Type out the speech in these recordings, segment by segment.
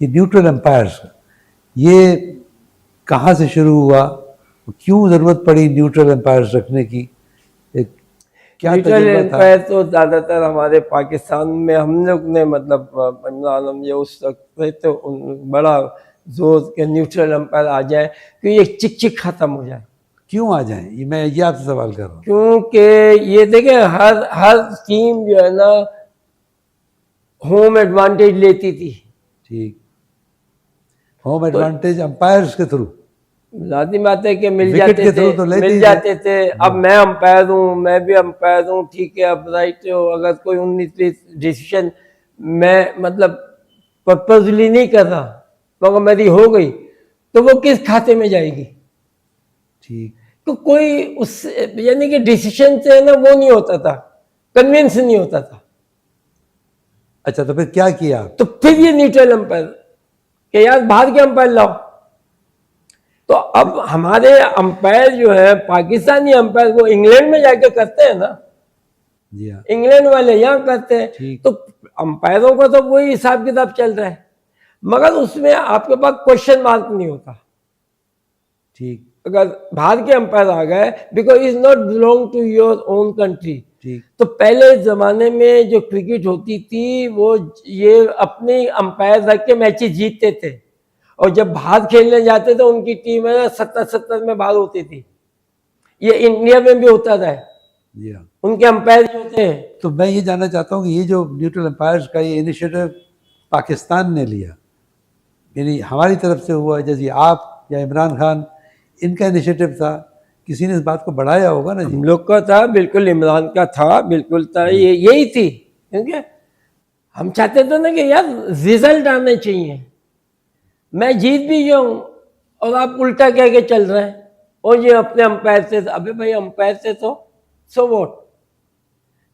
ये neutral empires ये कहाँ से शुरू हुआ, क्यों ज़रूरत पड़ी न्यूट्रल एम्पायर्स रखने की, एक क्या न्यूट्रल तजुर्बा था? एम्पायर तो ज़्यादातर हमारे पाकिस्तान में हम लोग ने मतलब इमरान आलम ये उस वक्त थे तो बड़ा जोर के न्यूट्रल एम्पायर आ जाए कि ये चिक चिक खत्म हो जाए। क्यों आ जाए, ये मैं ये आपसे सवाल कर रहा हूँ। क्योंकि ये देखें हर हर टीम जो है ना होम एडवांटेज लेती थी। ठीक, होम एडवांटेज अंपायर्स के थ्रू, लाजिम बात है कि मिल विकेट जाते के थे, थ्रू तो लेते मिल ही जाते थे। अब मैं अंपायर हूँ, मैं भी अंपायर हूँ, ठीक है, अब राइट हो, अगर कोई 19-20 डिसीजन मैं मतलब पर्पजली नहीं कर रहा मगर मेरी हो गई तो वो किस खाते में जाएगी? ठीक, तो कोई उस यानी कि डिसीजन से ना वो नहीं होता था, कन्विंस नहीं होता था। अच्छा तो फिर क्या किया आप? तो फिर ये न्यूट्रल अंपायर कि यार बाहर के अंपायर लाओ। तो अब हमारे अंपायर जो है पाकिस्तानी अंपायर वो इंग्लैंड में जाके करते हैं ना, जी हाँ, इंग्लैंड वाले यहाँ करते हैं। ठीक, तो अंपायरों का तो वही हिसाब किताब चल रहा है मगर उसमें आपके पास क्वेश्चन मार्क नहीं होता। ठीक, अगर बाहर के अंपायर आ गए because is not belong to your own country. ठीक, तो पहले जमाने में जो क्रिकेट होती थी वो ये अपने अंपायर रख के मैचेस जीतते थे और जब बाहर खेलने जाते थे उनकी टीम है 70-70 में बाहर होती थी। ये इंडिया में भी होता था, जी हाँ। उनके अंपायर जो थे। तो मैं ये जानना चाहता हूँ कि ये जो न्यूट्रल एम्पायर्स का ये इनिशिएटिव पाकिस्तान ने लिया, यानी हमारी तरफ से हुआ, जैसे आप या इमरान खान, इनका इनिशिएटिव था, किसी ने इस बात को बढ़ाया होगा ना जी? हम लोग का था, बिल्कुल इमरान का था, बिल्कुल था, ये यही थी। क्योंकि हम चाहते थे ना कि यार रिजल्ट आने चाहिए, मैं जीत भी जाऊं और आप उल्टा कह के चल रहे हैं और ये अपने अंपायर से। अबे भाई अंपायर से तो सो वोट,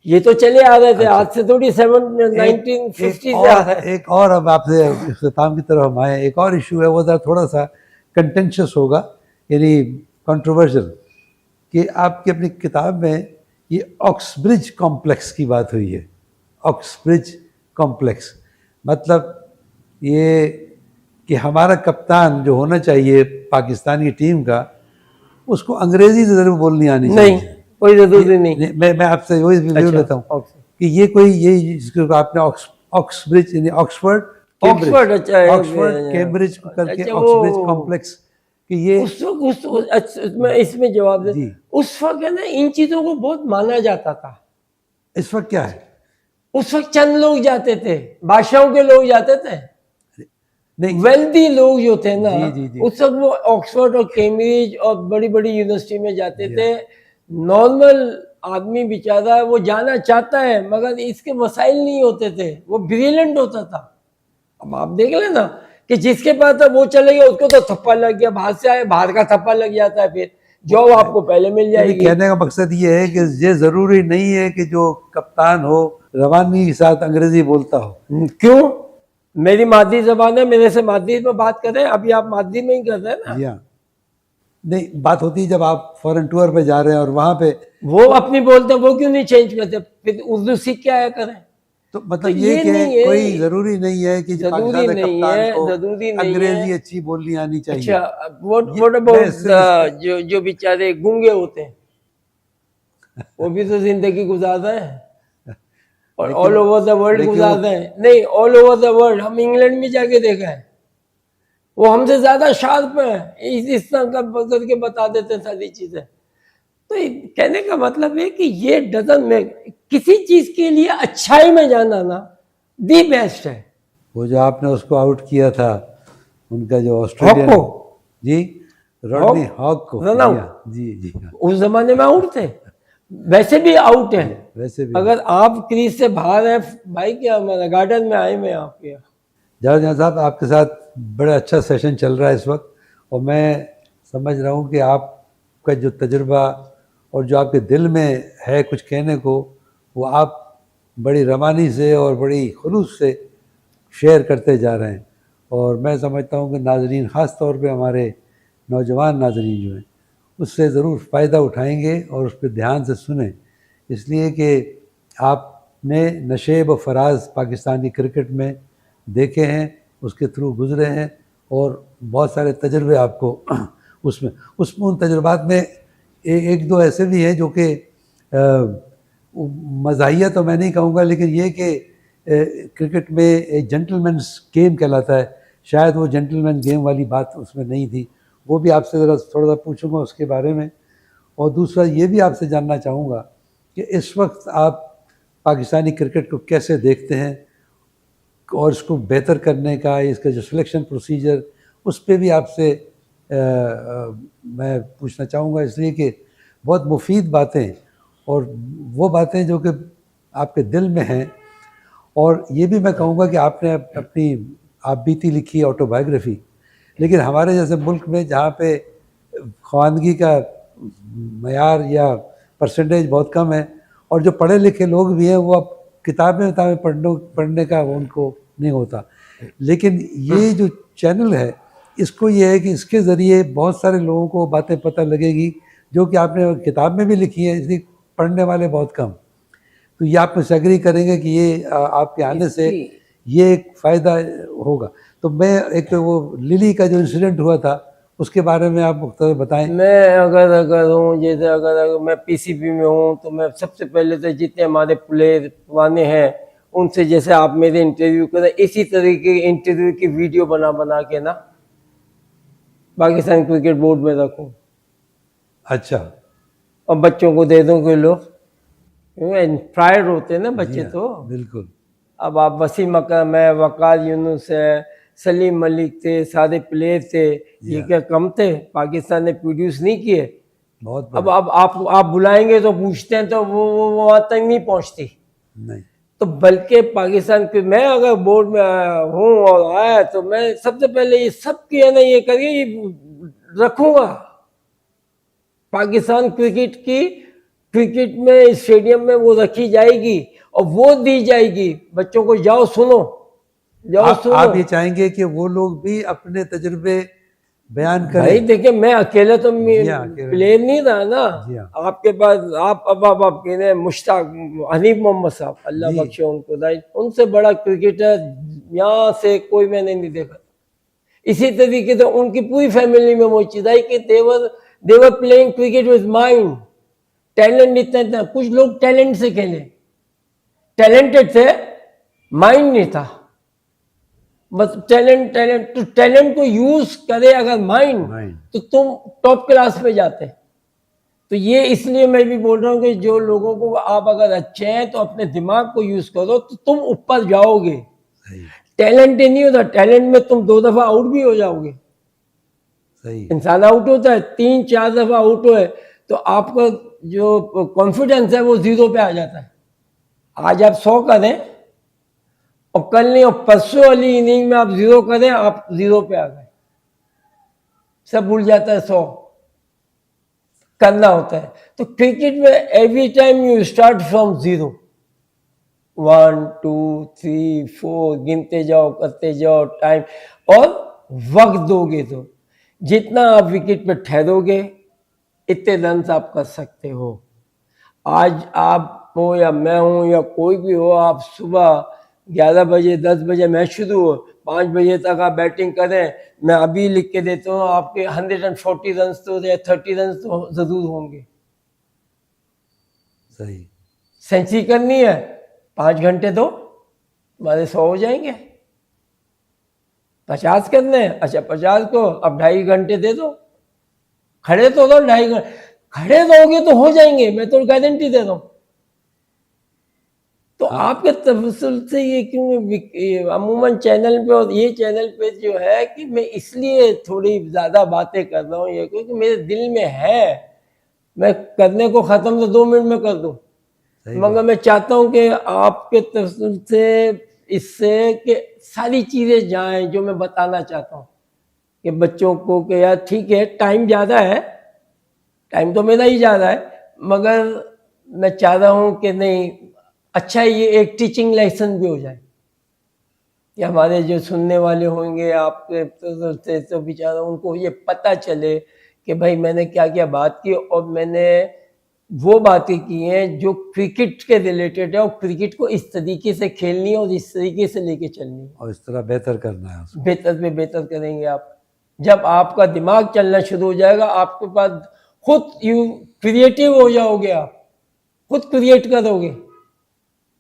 ये तो चले आ रहे थे। अच्छा, आज से थोड़ी 1950 से आ रहा है। एक और अब आपसे इख्तिताम की तरफ हम आए, एक और इशू है, वो ज़रा थोड़ा सा कंटेंशियस होगा, यानी कंट्रोवर्शियल, कि आपकी अपनी किताब में ये ऑक्सब्रिज कॉम्प्लेक्स की बात हुई है। ऑक्सब्रिज कॉम्प्लेक्स मतलब ये कि हमारा कप्तान जो होना चाहिए पाकिस्तान की टीम का, उसको अंग्रेजी ज़रूर बोलनी आनी चाहिए। नहीं, कोई जरूरी नहीं। मैं आपसे वही रिव्यू लेता हूँ कि ये कोई ये जिसको आपने ऑक्सब्रिज यानी ऑक्सफोर्ड ऑक्सफोर्ड, अच्छा ऑक्सफोर्ड कैम्ब्रिज करके अच्छा ऑक्सब्रिज वो कॉम्प्लेक्स कि ये अच्छा, इसमें जवाब दे। जी, उस वक्त है ना इन चीजों को बहुत माना जाता था। इस वक्त क्या है? उस वक्त चंद लोग जाते थे, बादशाहों के लोग जाते थे, नहीं, वेल्दी लोग जो थे ना, जी जी जी, उस वक्त वो ऑक्सफोर्ड और कैम्ब्रिज और बड़ी बड़ी यूनिवर्सिटी में जाते जी थे। हाँ। नॉर्मल आदमी बेचारा वो जाना चाहता है मगर इसके मसाइल नहीं होते थे, वो ब्रिलियंट होता था। अब आप देख लेना कि जिसके पास था वो चले गया, उसको तो थप्पा लग गया, बाहर से आए बाहर का थप्पा लग जाता है, फिर जॉब आपको पहले मिल यानी जाएगी। कहने का मकसद ये है कि ये ज़रूरी नहीं है कि जो कप्तान हो रवानी के साथ अंग्रेजी बोलता हो। क्यों? मेरी मादरी जबान है, मेरे से मादरी में बात कर रहे हैं, अभी आप मादरी में ही कर रहे हैं ना। जी हाँ, नहीं बात होती है जब आप फॉरेन टूर पे जा रहे हैं और वहाँ पे वो अपनी बोलते हैं, वो क्यों नहीं चेंज करते, फिर उर्दू सीख के आया करें। तो तो मतलब ये कि नहीं है, कोई ज़रूरी नहीं है कि जरूरी पाकिस्तान के नहीं कप्तान है, को जरूरी नहीं अंग्रेजी है। अच्छी बोलनी आनी चाहिए। अच्छा, व्हाट ये व्हाट मैं अबाउट सिर्फ जो जो बेचारे गूंगे होते हैं, वो भी तो जिंदगी गुजार रहे हैं और ऑल ओवर द वर्ल्ड गुजार रहे हैं। नहीं, ऑल ओवर द वर्ल्ड, हम इंग्लैंड में जाके देखा है, वो हमसे ज्यादा शार्प है, इस तरह का करके बता देते हैं सारी चीजें। तो कहने का मतलब है कि ये डजन में किसी चीज के लिए अच्छाई में जाना ना दी बेस्ट है। वो जो आपने उसको आउट किया था, उनका जो ऑस्ट्रेलियन, हॉक को, जी रॉडनी हॉक को, रन जी आउट, हाँ, जी जी हाँ, उस जमाने में आउट थे, वैसे भी आउट है। वैसे भी अगर आप क्रीज से बाहर है भाई, क्या हमारा गार्डन में आए मैं आपके यहाँ। जावेद साहब आपके साथ बड़ा अच्छा सेशन चल रहा है इस वक्त, और मैं समझ रहा हूँ कि आपका जो तजुर्बा और जो आपके दिल में है कुछ कहने को, वो आप बड़ी रवानी से और बड़ी खुलूस से शेयर करते जा रहे हैं। और मैं समझता हूँ कि नाज़रीन, ख़ास तौर पे हमारे नौजवान नाज़रीन जो हैं, उससे ज़रूर फ़ायदा उठाएंगे और उस पर ध्यान से सुने, इसलिए कि आपने नशेब व फराज पाकिस्तानी क्रिकेट में देखे हैं, उसके थ्रू गुजरे हैं और बहुत सारे तजुर्बे आपको उसमें उन तजुर्बात में एक दो ऐसे भी हैं जो कि मज़ाहिया तो मैं नहीं कहूँगा, लेकिन ये कि क्रिकेट में एक जेंटलमैन्स गेम कहलाता है, शायद वो जेंटलमैन गेम वाली बात उसमें नहीं थी। वो भी आपसे ज़रा थोड़ा सा पूछूंगा उसके बारे में। और दूसरा ये भी आपसे जानना चाहूँगा कि इस वक्त आप पाकिस्तानी क्रिकेट को कैसे देखते हैं और इसको बेहतर करने का, इसका जो सिलेक्शन प्रोसीजर, उस पर भी आपसे मैं पूछना चाहूँगा, इसलिए कि बहुत मुफीद बातें और वो बातें जो कि आपके दिल में हैं। और ये भी मैं कहूँगा कि आपने अपनी आप बीती लिखी ऑटोबायोग्राफी, लेकिन हमारे जैसे मुल्क में जहाँ पे ख्वानगी का मयार या परसेंटेज बहुत कम है और जो पढ़े लिखे लोग भी हैं वो अब किताबें पढ़ने का वो उनको नहीं होता, लेकिन ये जो चैनल है इसको ये है कि इसके ज़रिए बहुत सारे लोगों को बातें पता लगेगी जो कि आपने किताब में भी लिखी है, इसलिए पढ़ने वाले बहुत कम। तो ये आप मुझसे एग्री करेंगे कि ये आपके आने से ये एक फ़ायदा होगा। तो मैं एक वो लिली का जो इंसिडेंट हुआ था उसके बारे में आप मुख्तसर बताएं। मैं अगर हूँ, जैसे अगर मैं पीसीबी में हूँ तो मैं सबसे पहले तो जितने हमारे प्लेयर पुराने हैं उनसे, जैसे आप मेरे इंटरव्यू करें इसी तरीके के इंटरव्यू की वीडियो बना के ना पाकिस्तान क्रिकेट बोर्ड में रखूँ। अच्छा। और बच्चों को दे दूँ कि लोग इंस्पायर्ड होते हैं ना बच्चे। तो बिल्कुल। अब आप वसीम अकरम है, वकार यूनुस है, सलीम मलिक थे, सारे प्लेयर थे, ये क्या कम थे? पाकिस्तान ने प्रोड्यूस नहीं किए? बहुत अब आप बुलाएंगे तो पूछते हैं तो वो वहाँ तक नहीं पहुँचती। नहीं। तो बल्कि पाकिस्तान के, मैं अगर बोर्ड में हूँ और आया तो मैं सबसे पहले ये सब किया ना, ये करिए रखूँगा पाकिस्तान क्रिकेट में स्टेडियम में वो रखी जाएगी और वो दी जाएगी बच्चों को। जाओ सुनो, सुनो। आप ये चाहेंगे कि वो लोग भी अपने तजुर्बे बयान करें? भाई देखिए, मैं अकेले तो प्लेयर नहीं रहा ना। आपके पास आप कह रहे मुश्ताक हनीफ मोहम्मद साहब, अल्लाह बख्शे उनको, राइट, उनसे बड़ा क्रिकेटर यहाँ से कोई मैंने नहीं देखा। इसी तरीके से उनकी पूरी फैमिली में मौजूद है कि they were playing cricket with mind. Talent इतना कुछ लोग टैलेंट से खेले, टैलेंटेड थे, माइंड नहीं था। बस टैलेंट तो टैलेंट को यूज करे अगर माइंड, तो तुम टॉप क्लास पे जाते। तो ये इसलिए मैं भी बोल रहा हूँ कि जो लोगों को, आप अगर अच्छे हैं तो अपने दिमाग को यूज करो तो तुम ऊपर जाओगे। टैलेंट ही नहीं होता, टैलेंट में तुम 2 दफा आउट भी हो जाओगे। सही। इंसान आउट होता है 3-4 दफा आउट हुए तो आपका जो कॉन्फिडेंस है वो 0 पे आ जाता है। आज आप 100 करें और कल नहीं, और परसों वाली इनिंग में आप 0 करें, आप 0 पे आ गए, सब भूल जाता है। 100 करना होता है। तो क्रिकेट में every time you start from 0, 1 2 3 4 गिनते जाओ, करते जाओ टाइम, और वक्त दोगे तो जितना आप विकेट पे ठहरोगे इतने रन आप कर सकते हो। आज आप हो या मैं हूं या कोई भी हो, आप सुबह 11 बजे 10 बजे मैच शुरू हो, 5 बजे तक आप बैटिंग करें, मैं अभी लिख के देता हूँ आपके 140 रन तो या 30 रन तो जरूर होंगे। सही। सेंचुरी करनी है 5 घंटे दो, हमारे 100 हो जाएंगे। 50 करने हैं, अच्छा 50 को अब 2.5 घंटे दे दो, खड़े तो दो 2.5 घंटे, खड़े रहोगे तो हो जाएंगे, मैं तो गारंटी दे रहा हूं। तो आपके तवज्जुल से ये क्यों अमूमन चैनल पे, और ये चैनल पे जो है कि मैं इसलिए थोड़ी ज्यादा बातें कर रहा हूँ, ये क्योंकि मेरे दिल में है, मैं करने को खत्म तो 2 मिनट में कर दूं, मगर मैं चाहता हूं कि आपके तवज्जुल से इससे कि सारी चीजें जाएं जो मैं बताना चाहता हूँ कि बच्चों को कि यार ठीक है टाइम ज़्यादा है, टाइम तो मेरा ही ज़्यादा है, मगर मैं चाह रहा हूँ कि नहीं, अच्छा ये एक टीचिंग लेसन भी हो जाए कि हमारे जो सुनने वाले होंगे आपके तो बेचारा उनको ये पता चले कि भाई मैंने क्या क्या बात की और मैंने वो बातें की हैं जो क्रिकेट के रिलेटेड है, और क्रिकेट को इस तरीके से खेलनी है और इस तरीके से लेके चलनी है। और इस तरह बेहतर करना है उसको। बेहतर पे बेहतर करेंगे आप। जब आपका दिमाग चलना शुरू हो जाएगा, आपके पास खुद यू क्रिएटिव हो जाओगे, आप खुद क्रिएट करोगे।